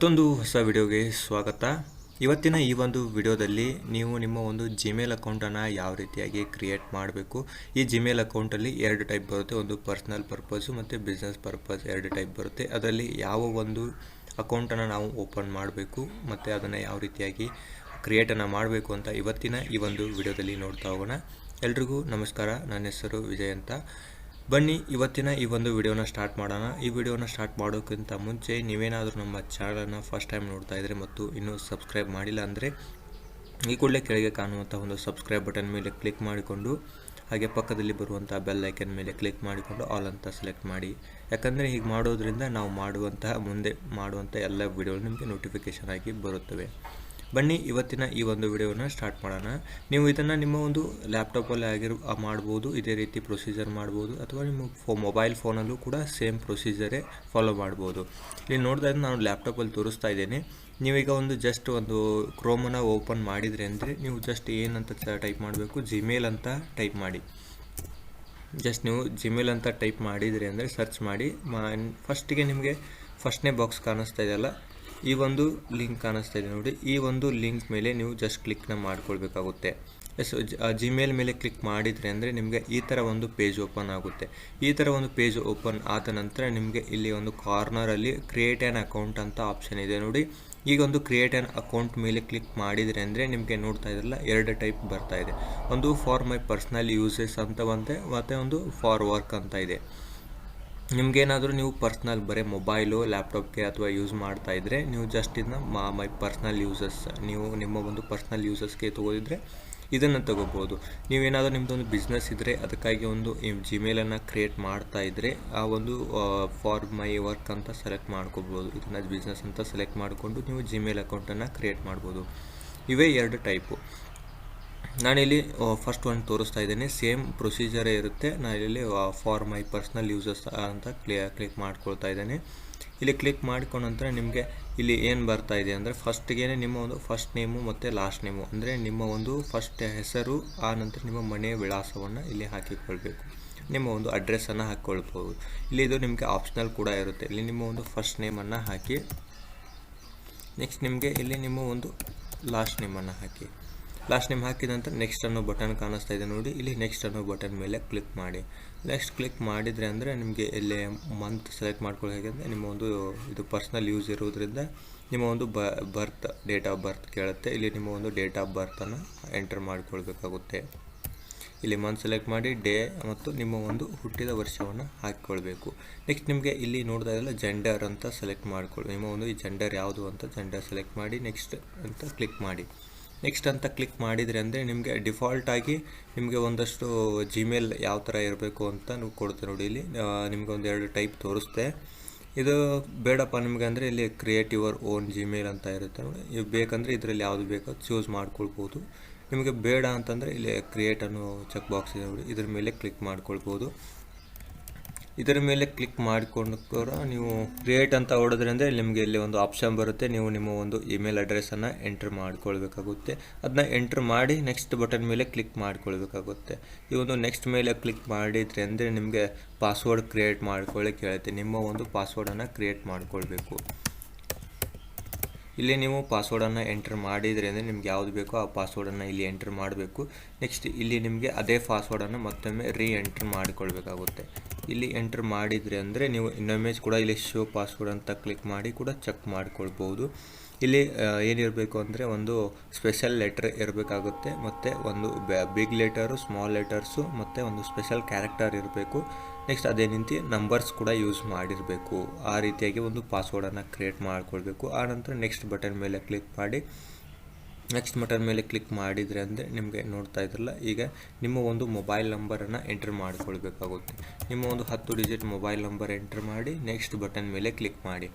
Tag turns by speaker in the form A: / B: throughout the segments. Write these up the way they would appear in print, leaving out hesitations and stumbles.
A: ಮತ್ತೊಂದು ಹೊಸ ವಿಡಿಯೋಗೆ ಸ್ವಾಗತ. ಇವತ್ತಿನ ಈ ಒಂದು ವಿಡಿಯೋದಲ್ಲಿ ನೀವು ನಿಮ್ಮ ಒಂದು ಜಿಮೇಲ್ ಅಕೌಂಟನ್ನು ಯಾವ ರೀತಿಯಾಗಿ ಕ್ರಿಯೇಟ್ ಮಾಡಬೇಕು. ಈ ಜಿಮೇಲ್ ಅಕೌಂಟಲ್ಲಿ ಎರಡು ಟೈಪ್ ಬರುತ್ತೆ, ಒಂದು ಪರ್ಸನಲ್ ಪರ್ಪಸ್ಸು ಮತ್ತು ಬಿಸ್ನೆಸ್ ಪರ್ಪಸ್ ಎರಡು ಟೈಪ್ ಬರುತ್ತೆ. ಅದರಲ್ಲಿ ಯಾವ ಒಂದು ಅಕೌಂಟನ್ನು ನಾವು ಓಪನ್ ಮಾಡಬೇಕು ಮತ್ತು ಅದನ್ನು ಯಾವ ರೀತಿಯಾಗಿ ಕ್ರಿಯೇಟನ್ನು ಮಾಡಬೇಕು ಅಂತ ಇವತ್ತಿನ ಈ ಒಂದು ವಿಡಿಯೋದಲ್ಲಿ ನೋಡ್ತಾ ಹೋಗೋಣ. ಎಲ್ರಿಗೂ ನಮಸ್ಕಾರ, ನನ್ನ ಹೆಸರು ವಿಜಯ್ ಅಂತ. ಬನ್ನಿ ಇವತ್ತಿನ ಈ ಒಂದು ವಿಡಿಯೋನ ಸ್ಟಾರ್ಟ್ ಮಾಡೋಣ. ಈ ವಿಡಿಯೋನ ಸ್ಟಾರ್ಟ್ ಮಾಡೋಕ್ಕಿಂತ ಮುಂಚೆ ನೀವೇನಾದರೂ ನಮ್ಮ ಚಾನಲನ್ನು ಫಸ್ಟ್ ಟೈಮ್ ನೋಡ್ತಾ ಇದ್ದರೆ ಮತ್ತು ಇನ್ನೂ ಸಬ್ಸ್ಕ್ರೈಬ್ ಮಾಡಿಲ್ಲ ಅಂದರೆ ಈ ಕೂಡಲೇ ಕೆಳಗೆ ಕಾಣುವಂಥ ಒಂದು ಸಬ್ಸ್ಕ್ರೈಬ್ ಬಟನ್ ಮೇಲೆ ಕ್ಲಿಕ್ ಮಾಡಿಕೊಂಡು ಹಾಗೆ ಪಕ್ಕದಲ್ಲಿ ಬರುವಂಥ ಬೆಲ್ ಐಕನ್ ಮೇಲೆ ಕ್ಲಿಕ್ ಮಾಡಿಕೊಂಡು ಆಲ್ ಅಂತ ಸೆಲೆಕ್ಟ್ ಮಾಡಿ. ಯಾಕಂದರೆ ಹೀಗೆ ಮಾಡೋದ್ರಿಂದ ನಾವು ಮುಂದೆ ಮಾಡುವಂಥ ಎಲ್ಲ ವಿಡಿಯೋಗಳು ನಿಮಗೆ ನೋಟಿಫಿಕೇಷನ್ ಆಗಿ ಬರುತ್ತವೆ. ಬನ್ನಿ ಇವತ್ತಿನ ಈ ಒಂದು ವಿಡಿಯೋನ ಸ್ಟಾರ್ಟ್ ಮಾಡೋಣ. ನೀವು ಇದನ್ನು ನಿಮ್ಮ ಒಂದು ಲ್ಯಾಪ್ಟಾಪಲ್ಲಿ ಮಾಡ್ಬೋದು, ಇದೇ ರೀತಿ ಪ್ರೊಸೀಜರ್ ಮಾಡ್ಬೋದು, ಅಥವಾ ನಿಮ್ಮ ಮೊಬೈಲ್ ಫೋನಲ್ಲೂ ಕೂಡ ಸೇಮ್ ಪ್ರೊಸೀಜರೇ ಫಾಲೋ ಮಾಡ್ಬೋದು. ಇಲ್ಲಿ ನೋಡ್ತಾ ಇದ್ದರೆ ನಾನು ಲ್ಯಾಪ್ಟಾಪಲ್ಲಿ ತೋರಿಸ್ತಾ ಇದ್ದೇನೆ. ನೀವೀಗ ಜಸ್ಟ್ ಒಂದು ಕ್ರೋಮನ್ನು ಓಪನ್ ಮಾಡಿದರೆ ಅಂದರೆ ನೀವು ಜಸ್ಟ್ ಏನಂತ ಟೈಪ್ ಮಾಡಬೇಕು, ಜಿಮೇಲ್ ಅಂತ ಟೈಪ್ ಮಾಡಿ. ಜಸ್ಟ್ ನೀವು ಜಿಮೇಲ್ ಅಂತ ಟೈಪ್ ಮಾಡಿದರೆ ಅಂದರೆ ಸರ್ಚ್ ಮಾಡಿ ಫಸ್ಟಿಗೆ ನಿಮಗೆ ಫಸ್ಟ್ನೇ ಬಾಕ್ಸ್ ಕಾಣಿಸ್ತಾ ಇದೆಯಲ್ಲ, ಈ ಒಂದು ಲಿಂಕ್ ಕಾಣಿಸ್ತಾ ಇದೆ ನೋಡಿ. ಈ ಒಂದು ಲಿಂಕ್ ಮೇಲೆ ನೀವು ಜಸ್ಟ್ ಕ್ಲಿಕ್ನ ಮಾಡ್ಕೊಳ್ಬೇಕಾಗುತ್ತೆ. ಜಿಮೇಲ್ ಮೇಲೆ ಕ್ಲಿಕ್ ಮಾಡಿದರೆ ಅಂದರೆ ನಿಮಗೆ ಈ ಥರ ಒಂದು ಪೇಜ್ ಓಪನ್ ಆಗುತ್ತೆ. ಈ ಥರ ಒಂದು ಪೇಜ್ ಓಪನ್ ಆದ ನಂತರ ನಿಮಗೆ ಇಲ್ಲಿ ಒಂದು ಕಾರ್ನರಲ್ಲಿ ಕ್ರಿಯೇಟ್ ಆ್ಯನ್ ಅಕೌಂಟ್ ಅಂತ ಆಪ್ಷನ್ ಇದೆ ನೋಡಿ. ಈಗ ಒಂದು ಕ್ರಿಯೇಟ್ ಆ್ಯನ್ ಅಕೌಂಟ್ ಮೇಲೆ ಕ್ಲಿಕ್ ಮಾಡಿದರೆ ಅಂದರೆ ನಿಮಗೆ ನೋಡ್ತಾ ಇದ್ರಲ್ಲ, ಎರಡು ಟೈಪ್ ಬರ್ತಾ ಇದೆ. ಒಂದು ಫಾರ್ ಮೈ ಪರ್ಸ್ನಲ್ ಯೂಸಸ್ ಅಂತ ಬಂತೆ, ಮತ್ತು ಒಂದು ಫಾರ್ ವರ್ಕ್ ಅಂತ ಇದೆ. ನಿಮಗೇನಾದರೂ ನೀವು ಪರ್ಸ್ನಲ್ ಬರೀ ಮೊಬೈಲು ಲ್ಯಾಪ್ಟಾಪ್ಗೆ ಅಥವಾ ಯೂಸ್ ಮಾಡ್ತಾ ಇದ್ದರೆ ನೀವು ಜಸ್ಟ್ ಇದನ್ನ ಮೈ ಪರ್ಸ್ನಲ್ ಯೂಸಸ್, ನೀವು ನಿಮ್ಮ ಒಂದು ಪರ್ಸ್ನಲ್ ಯೂಸಸ್ಗೆ ತೊಗೋದಿದ್ರೆ ಇದನ್ನು ತೊಗೋಬೋದು. ನೀವೇನಾದರೂ ನಿಮ್ಮದೊಂದು ಬಿಸ್ನೆಸ್ ಇದ್ದರೆ ಅದಕ್ಕಾಗಿ ಒಂದು ಜಿಮೇಲನ್ನು ಕ್ರಿಯೇಟ್ ಮಾಡ್ತಾ ಇದ್ದರೆ ಆ ಒಂದು ಫಾರ್ ಮೈ ವರ್ಕ್ ಅಂತ ಸೆಲೆಕ್ಟ್ ಮಾಡ್ಕೋಬೋದು. ಇದನ್ನು ಬಿಸ್ನೆಸ್ ಅಂತ ಸೆಲೆಕ್ಟ್ ಮಾಡಿಕೊಂಡು ನೀವು ಜಿಮೇಲ್ ಅಕೌಂಟನ್ನು ಕ್ರಿಯೇಟ್ ಮಾಡ್ಬೋದು. ಇವೇ ಎರಡು ಟೈಪು. ನಾನಿಲ್ಲಿ ಫಸ್ಟ್ ಒಂದು ತೋರಿಸ್ತಾ ಇದ್ದೇನೆ, ಸೇಮ್ ಪ್ರೊಸೀಜರೇ ಇರುತ್ತೆ. ನಾನಿಲ್ಲಿ ಫಾರ್ ಮೈ ಪರ್ಸ್ನಲ್ ಯೂಸಸ್ ಅಂತ ಕ್ಲಿಕ್ ಮಾಡ್ಕೊಳ್ತಾ ಇದ್ದೇನೆ. ಇಲ್ಲಿ ಕ್ಲಿಕ್ ಮಾಡ್ಕೊಂಡ ನಂತರ ನಿಮಗೆ ಇಲ್ಲಿ ಏನು ಬರ್ತಾ ಇದೆ ಅಂದರೆ ಫಸ್ಟಿಗೆ ನಿಮ್ಮ ಒಂದು ಫಸ್ಟ್ ನೇಮು ಮತ್ತು ಲಾಸ್ಟ್ ನೇಮು, ಅಂದರೆ ನಿಮ್ಮ ಒಂದು ಫಸ್ಟ್ ಹೆಸರು, ಆ ನಂತರ ನಿಮ್ಮ ಮನೆಯ ವಿಳಾಸವನ್ನು ಇಲ್ಲಿ ಹಾಕಿಕೊಳ್ಬೇಕು. ನಿಮ್ಮ ಒಂದು ಅಡ್ರೆಸ್ಸನ್ನು ಹಾಕ್ಕೊಳ್ಬೋದು. ಇಲ್ಲಿ ಇದು ನಿಮಗೆ ಆಪ್ಷನಲ್ ಕೂಡ ಇರುತ್ತೆ. ಇಲ್ಲಿ ನಿಮ್ಮ ಒಂದು ಫಸ್ಟ್ ನೇಮನ್ನು ಹಾಕಿ, ನೆಕ್ಸ್ಟ್ ನಿಮಗೆ ಇಲ್ಲಿ ನಿಮ್ಮ ಒಂದು ಲಾಸ್ಟ್ ನೇಮನ್ನು ಹಾಕಿ. ಲಾಸ್ಟ್ ನೇಮ್ ಹಾಕಿದ ನಂತರ ನೆಕ್ಸ್ಟ್ ಅನ್ನೋ ಬಟನ್ ಕಾಣಿಸ್ತಾ ಇದೆ ನೋಡಿ. ಇಲ್ಲಿ ನೆಕ್ಸ್ಟ್ ಅನ್ನೋ ಬಟನ್ ಮೇಲೆ ಕ್ಲಿಕ್ ಮಾಡಿ. ನೆಕ್ಸ್ಟ್ ಕ್ಲಿಕ್ ಮಾಡಿದರೆ ಅಂದರೆ ನಿಮಗೆ ಇಲ್ಲಿ ಮಂತ್ ಸೆಲೆಕ್ಟ್ ಮಾಡ್ಕೊಳ್ಳೋ ಹೇಗೆಂದರೆ ನಿಮ್ಮ ಒಂದು ಇದು ಪರ್ಸ್ನಲ್ ಯೂಸ್ ಇರೋದ್ರಿಂದ ನಿಮ್ಮ ಒಂದು ಡೇಟ್ ಆಫ್ ಬರ್ತ್ ಕೇಳುತ್ತೆ. ಇಲ್ಲಿ ನಿಮ್ಮ ಒಂದು ಡೇಟ್ ಆಫ್ ಬರ್ತನ್ನು ಎಂಟರ್ ಮಾಡಿಕೊಳ್ಬೇಕಾಗುತ್ತೆ. ಇಲ್ಲಿ ಮಂತ್ ಸೆಲೆಕ್ಟ್ ಮಾಡಿ, ಡೇ ಮತ್ತು ನಿಮ್ಮ ಒಂದು ಹುಟ್ಟಿದ ವರ್ಷವನ್ನು ಹಾಕಿಕೊಳ್ಬೇಕು. ನೆಕ್ಸ್ಟ್ ನಿಮಗೆ ಇಲ್ಲಿ ನೋಡ್ತಾ ಇದ್ದಲ್ಲ ಜೆಂಡರ್ ಅಂತ ಸೆಲೆಕ್ಟ್ ಮಾಡ್ಕೊಳ್ಳಿ. ನಿಮ್ಮ ಒಂದು ಈ ಜೆಂಡರ್ ಯಾವುದು ಅಂತ ಜೆಂಡರ್ ಸೆಲೆಕ್ಟ್ ಮಾಡಿ ನೆಕ್ಸ್ಟ್ ಅಂತ ಕ್ಲಿಕ್ ಮಾಡಿ. ನೆಕ್ಸ್ಟ್ ಅಂತ ಕ್ಲಿಕ್ ಮಾಡಿದರೆ ಅಂದರೆ ನಿಮಗೆ ಡಿಫಾಲ್ಟಾಗಿ ನಿಮಗೆ ಒಂದಷ್ಟು ಜಿಮೇಲ್ ಯಾವ ಥರ ಇರಬೇಕು ಅಂತ ನೀವು ಕೊಡ್ತೀವಿ ನೋಡಿ. ಇಲ್ಲಿ ನಿಮಗೆ ಒಂದು ಎರಡು ಟೈಪ್ ತೋರಿಸ್ತೆ. ಇದು ಬೇಡಪ್ಪ ನಿಮಗೆ ಅಂದರೆ ಇಲ್ಲಿ ಕ್ರಿಯೇಟ್ ಯುವರ್ ಓನ್ ಜಿಮೇಲ್ ಅಂತ ಇರುತ್ತೆ ನೋಡಿ. ಇವು ಬೇಕಂದರೆ ಇದರಲ್ಲಿ ಯಾವುದು ಬೇಕೋ ಚೂಸ್ ಮಾಡ್ಕೊಳ್ಬೋದು. ನಿಮಗೆ ಬೇಡ ಅಂತಂದರೆ ಇಲ್ಲಿ ಕ್ರಿಯೇಟ್ ಅನ್ನೋ ಚೆಕ್ ಬಾಕ್ಸ್ ಇದೆ ನೋಡಿ, ಇದ್ರ ಮೇಲೆ ಕ್ಲಿಕ್ ಮಾಡ್ಕೊಳ್ಬೋದು. ಇದರ ಮೇಲೆ ಕ್ಲಿಕ್ ಮಾಡಿಕೊಂಡು ನೀವು ಕ್ರಿಯೇಟ್ ಅಂತ ಹೊಡೆದ್ರೆ ಅಂದರೆ ನಿಮಗೆ ಇಲ್ಲಿ ಒಂದು ಆಪ್ಷನ್ ಬರುತ್ತೆ. ನೀವು ನಿಮ್ಮ ಒಂದು ಇಮೇಲ್ ಅಡ್ರೆಸ್ಸನ್ನು ಎಂಟ್ರ್ ಮಾಡ್ಕೊಳ್ಬೇಕಾಗುತ್ತೆ. ಅದನ್ನ ಎಂಟ್ರ್ ಮಾಡಿ ನೆಕ್ಸ್ಟ್ ಬಟನ್ ಮೇಲೆ ಕ್ಲಿಕ್ ಮಾಡ್ಕೊಳ್ಬೇಕಾಗುತ್ತೆ. ಈ ಒಂದು ನೆಕ್ಸ್ಟ್ ಮೇಲೆ ಕ್ಲಿಕ್ ಮಾಡಿದರೆ ಅಂದರೆ ನಿಮಗೆ ಪಾಸ್ವರ್ಡ್ ಕ್ರಿಯೇಟ್ ಮಾಡ್ಕೊಳ್ಳಿಕ್ಕೆ ಹೇಳುತ್ತೆ. ನಿಮ್ಮ ಒಂದು ಪಾಸ್ವರ್ಡನ್ನು ಕ್ರಿಯೇಟ್ ಮಾಡ್ಕೊಳ್ಬೇಕು. ಇಲ್ಲಿ ನೀವು ಪಾಸ್ವರ್ಡನ್ನು ಎಂಟ್ರ್ ಮಾಡಿದರೆ ಅಂದರೆ ನಿಮ್ಗೆ ಯಾವುದು ಬೇಕೋ ಆ ಪಾಸ್ವರ್ಡನ್ನು ಇಲ್ಲಿ ಎಂಟ್ರ್ ಮಾಡಬೇಕು. ನೆಕ್ಸ್ಟ್ ಇಲ್ಲಿ ನಿಮಗೆ ಅದೇ ಪಾಸ್ವರ್ಡನ್ನು ಮತ್ತೊಮ್ಮೆ ಎಂಟ್ರ್ ಮಾಡಿಕೊಳ್ಬೇಕಾಗುತ್ತೆ. ಇಲ್ಲಿ ಎಂಟ್ರ್ ಮಾಡಿದರೆ ಅಂದರೆ ನೀವು ಇನ್ನೊಮ್ಮೆ ಕೂಡ ಇಲ್ಲಿ ಶೋ ಪಾಸ್ವರ್ಡ್ ಅಂತ ಕ್ಲಿಕ್ ಮಾಡಿ ಕೂಡ ಚೆಕ್ ಮಾಡ್ಕೊಳ್ಬೋದು. ಇಲ್ಲಿ ಏನಿರಬೇಕು ಅಂದರೆ ಒಂದು ಸ್ಪೆಷಲ್ ಲೆಟರ್ ಇರಬೇಕಾಗುತ್ತೆ, ಮತ್ತು ಒಂದು ಬಿಗ್ ಲೆಟರು, ಸ್ಮಾಲ್ ಲೆಟರ್ಸು, ಮತ್ತು ಒಂದು ಸ್ಪೆಷಲ್ ಕ್ಯಾರೆಕ್ಟರ್ ಇರಬೇಕು. ನೆಕ್ಸ್ಟ್ ಅದೇ ರೀತಿ ನಂಬರ್ಸ್ ಕೂಡ ಯೂಸ್ ಮಾಡಿರಬೇಕು. ಆ ರೀತಿಯಾಗಿ ಒಂದು ಪಾಸ್ವರ್ಡನ್ನು ಕ್ರಿಯೇಟ್ ಮಾಡಿಕೊಳ್ಬೇಕು. ಆನಂತರ ನೆಕ್ಸ್ಟ್ ಬಟನ್ ಮೇಲೆ ಕ್ಲಿಕ್ ಮಾಡಿ. ನೆಕ್ಸ್ಟ್ ಬಟನ್ ಮೇಲೆ ಕ್ಲಿಕ್ ಮಾಡಿದರೆ ಅಂದರೆ ನಿಮಗೆ ನೋಡ್ತಾ ಇದ್ರಲ್ಲ, ಈಗ ನಿಮ್ಮ ಒಂದು ಮೊಬೈಲ್ ನಂಬರನ್ನು ಎಂಟ್ರ್ ಮಾಡಿಕೊಳ್ಬೇಕಾಗುತ್ತೆ. ನಿಮ್ಮ ಒಂದು 10 ಡಿಜಿಟ್ ಮೊಬೈಲ್ ನಂಬರ್ ಎಂಟ್ರ್ ಮಾಡಿ ನೆಕ್ಸ್ಟ್ ಬಟನ್ ಮೇಲೆ ಕ್ಲಿಕ್ ಮಾಡಿ.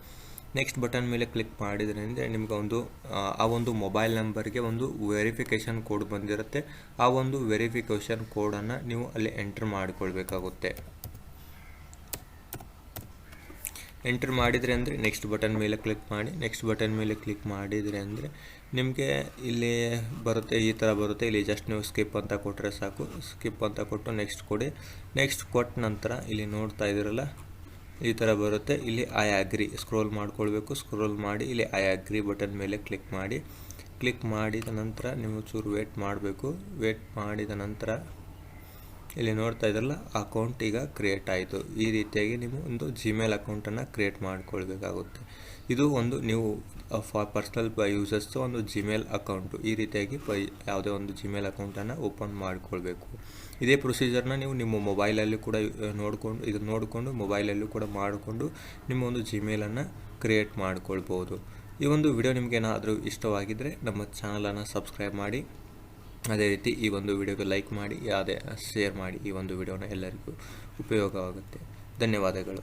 A: ನೆಕ್ಸ್ಟ್ ಬಟನ್ ಮೇಲೆ ಕ್ಲಿಕ್ ಮಾಡಿದರೆ ಅಂದರೆ ನಿಮ್ಗೆ ಆ ಒಂದು ಮೊಬೈಲ್ ನಂಬರ್ಗೆ ಒಂದು ವೆರಿಫಿಕೇಷನ್ ಕೋಡ್ ಬಂದಿರುತ್ತೆ. ಆ ಒಂದು ವೆರಿಫಿಕೇಷನ್ ಕೋಡನ್ನು ನೀವು ಅಲ್ಲಿ ಎಂಟ್ರ್ ಮಾಡಿಕೊಳ್ಬೇಕಾಗುತ್ತೆ. ಎಂಟ್ರ್ ಮಾಡಿದರೆ ಅಂದರೆ ನೆಕ್ಸ್ಟ್ ಬಟನ್ ಮೇಲೆ ಕ್ಲಿಕ್ ಮಾಡಿ. ನೆಕ್ಸ್ಟ್ ಬಟನ್ ಮೇಲೆ ಕ್ಲಿಕ್ ಮಾಡಿದರೆ ಅಂದರೆ ನಿಮಗೆ ಇಲ್ಲಿ ಬರುತ್ತೆ, ಈ ಥರ ಬರುತ್ತೆ. ಇಲ್ಲಿ ಜಸ್ಟ್ ನೀವು ಸ್ಕಿಪ್ ಅಂತ ಕೊಟ್ಟರೆ ಸಾಕು. ಸ್ಕಿಪ್ ಅಂತ ಕೊಟ್ಟು ನೆಕ್ಸ್ಟ್ ಕೊಡಿ. ನೆಕ್ಸ್ಟ್ ಕೊಟ್ಟ ನಂತರ ಇಲ್ಲಿ ನೋಡ್ತಾ ಇದ್ದೀರಲ್ಲ, ಈ ಥರ ಬರುತ್ತೆ. ಇಲ್ಲಿ ಐ ಅಗ್ರಿ ಸ್ಕ್ರೋಲ್ ಮಾಡ್ಕೊಳ್ಬೇಕು. ಸ್ಕ್ರೋಲ್ ಮಾಡಿ ಇಲ್ಲಿ ಐ ಅಗ್ರಿ ಬಟನ್ ಮೇಲೆ ಕ್ಲಿಕ್ ಮಾಡಿದ ನಂತರ ನೀವು ಚೂರು ವೇಟ್ ಮಾಡಬೇಕು. ವೇಟ್ ಮಾಡಿದ ನಂತರ ಇಲ್ಲಿ ನೋಡ್ತಾ ಇದ್ರಲ್ಲ ಅಕೌಂಟ್ ಈಗ ಕ್ರಿಯೇಟ್ ಆಯಿತು. ಈ ರೀತಿಯಾಗಿ ನೀವು ಒಂದು ಜಿಮೇಲ್ ಅಕೌಂಟನ್ನು ಕ್ರಿಯೇಟ್ ಮಾಡ್ಕೊಳ್ಬೇಕಾಗುತ್ತೆ. ಇದು ಒಂದು ನೀವು ಪರ್ಸ್ನಲ್ ಯೂಸರ್ಸ್ ಒಂದು ಜಿಮೇಲ್ ಅಕೌಂಟು. ಈ ರೀತಿಯಾಗಿ ಯಾವುದೇ ಒಂದು ಜಿಮೇಲ್ ಅಕೌಂಟನ್ನು ಓಪನ್ ಮಾಡಿಕೊಳ್ಬೇಕು. ಇದೇ ಪ್ರೊಸೀಜರ್ನ ನೀವು ನಿಮ್ಮ ಮೊಬೈಲಲ್ಲಿ ಕೂಡ ನೋಡಿಕೊಂಡು ಮೊಬೈಲಲ್ಲೂ ಕೂಡ ಮಾಡಿಕೊಂಡು ನಿಮ್ಮ ಒಂದು ಜಿಮೇಲನ್ನು ಕ್ರಿಯೇಟ್ ಮಾಡ್ಕೊಳ್ಬೋದು. ಈ ಒಂದು ವಿಡಿಯೋ ನಿಮಗೇನಾದರೂ ಇಷ್ಟವಾಗಿದ್ದರೆ ನಮ್ಮ ಚಾನಲನ್ನು ಸಬ್ಸ್ಕ್ರೈಬ್ ಮಾಡಿ. ಅದೇ ರೀತಿ ಈ ಒಂದು ವಿಡಿಯೋಗೆ ಲೈಕ್ ಮಾಡಿ, ಶೇರ್ ಮಾಡಿ. ಈ ಒಂದು ವಿಡಿಯೋನ ಎಲ್ಲರಿಗೂ ಉಪಯೋಗವಾಗುತ್ತೆ. ಧನ್ಯವಾದಗಳು.